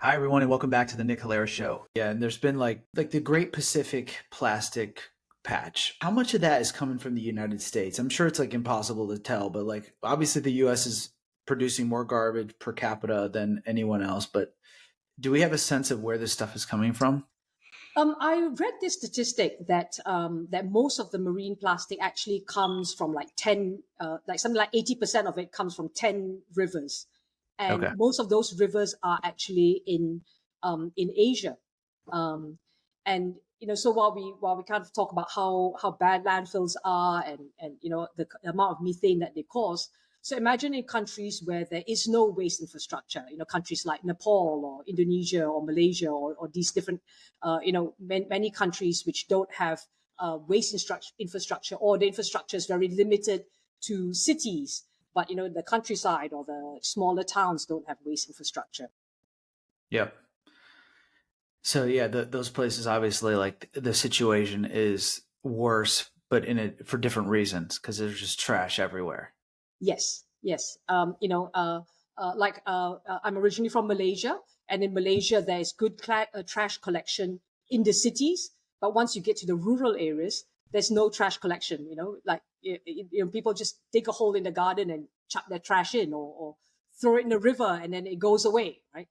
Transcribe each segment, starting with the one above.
Hi everyone, and welcome back to the Nick Hilaire Show. Yeah, and there's been like the Great Pacific Plastic Patch. How much of that is coming from the United States? I'm sure it's like impossible to tell, but like obviously the US is producing more garbage per capita than anyone else, but do we have a sense of where this stuff is coming from? I read this statistic that most of the marine plastic actually comes from like 10, like something like 80% of it comes from 10 rivers, and Okay. most of those rivers are actually in Asia. Um, and so while we kind of talk about how bad landfills are, and the amount of methane that they cause. So imagine in countries where there is no waste infrastructure, countries like Nepal or Indonesia or Malaysia, or these different many countries which don't have waste infrastructure, or the infrastructure is very limited to cities, but the countryside or the smaller towns don't have waste infrastructure. Yep. So yeah, those places obviously like the situation is worse, but in it for different reasons because there's just trash everywhere. Yes, yes. I'm originally from Malaysia, and in Malaysia there is good trash collection in the cities, but once you get to the rural areas, there's no trash collection. People just dig a hole in the garden and chuck their trash in, or throw it in the river, and then it goes away, right?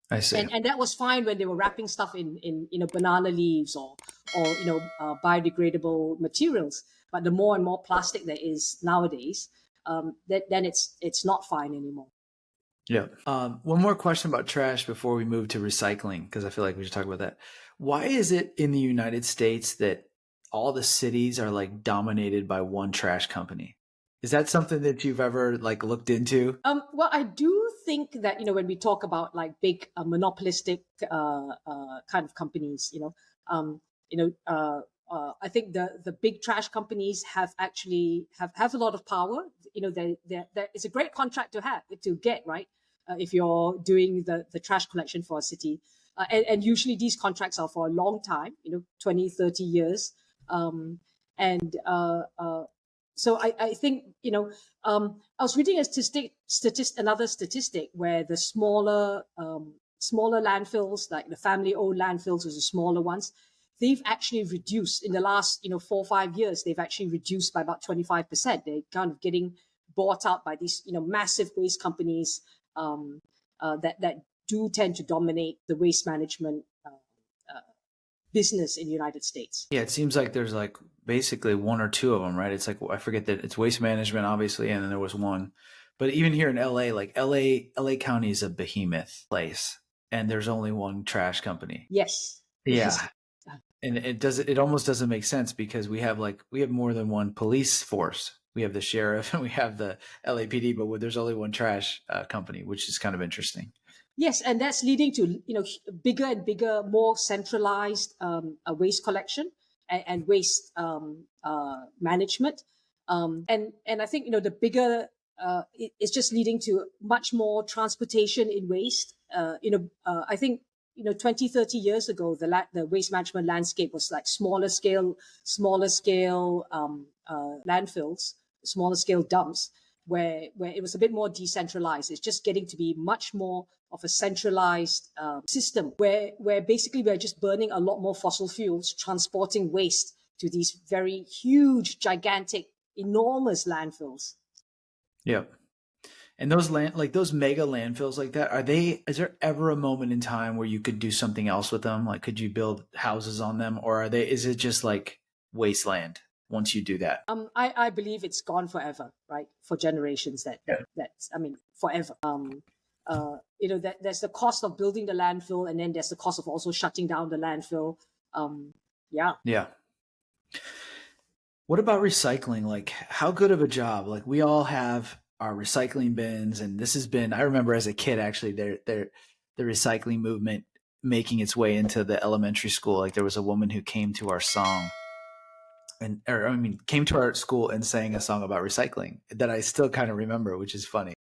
I see. And that was fine when they were wrapping stuff in banana leaves, or biodegradable materials. But the more and more plastic there is nowadays, then it's not fine anymore. Yeah. One more question about trash before we move to recycling, because I feel like we should talk about that. Why is it in the United States that all the cities are like dominated by one trash company? Is that something that you've ever like looked into? Well, I do think that when we talk about like big monopolistic kind of companies, I think the big trash companies have actually have a lot of power. There is a great contract to get, right, if you're doing the trash collection for a city, and usually these contracts are for a long time, 20, 30 years, and so I think I was reading another statistic where the smaller landfills, like the family-owned landfills, or the smaller ones, they've actually reduced in the last 4 or 5 years. They've actually reduced by about 25%. They're kind of getting bought out by these massive waste companies, that do tend to dominate the waste management business in the United States. Yeah, it seems like there's like basically one or two of them, right? It's like I forget that it's waste management, obviously, and then there was one. But even here in LA, like LA County is a behemoth place, and there's only one trash company. Yes, yes. Yeah, and it almost doesn't make sense because we have more than one police force. We have the sheriff and we have the LAPD, but there's only one trash company, which is kind of interesting. Yes, and that's leading to bigger and bigger, more centralized waste collection and waste management, and I think the bigger it's just leading to much more transportation in waste. I think 20, 30 years ago the waste management landscape was like smaller scale landfills, smaller scale dumps, where it was a bit more decentralized. It's just getting to be much more of a centralized system where basically we're just burning a lot more fossil fuels, transporting waste to these very huge, gigantic, enormous landfills. Yep. And those mega landfills like that, is there ever a moment in time where you could do something else with them? Like, could you build houses on them, or is it just like wasteland once you do that? I believe it's gone forever, right? For generations, Yeah. I mean, forever. There's the cost of building the landfill, and then there's the cost of also shutting down the landfill. Yeah. Yeah. What about recycling? Like, how good of a job? Like, we all have our recycling bins, and I remember as a kid, actually, the recycling movement making its way into the elementary school. Like, there was a woman who came to our song came to our school and sang a song about recycling that I still kind of remember, which is funny.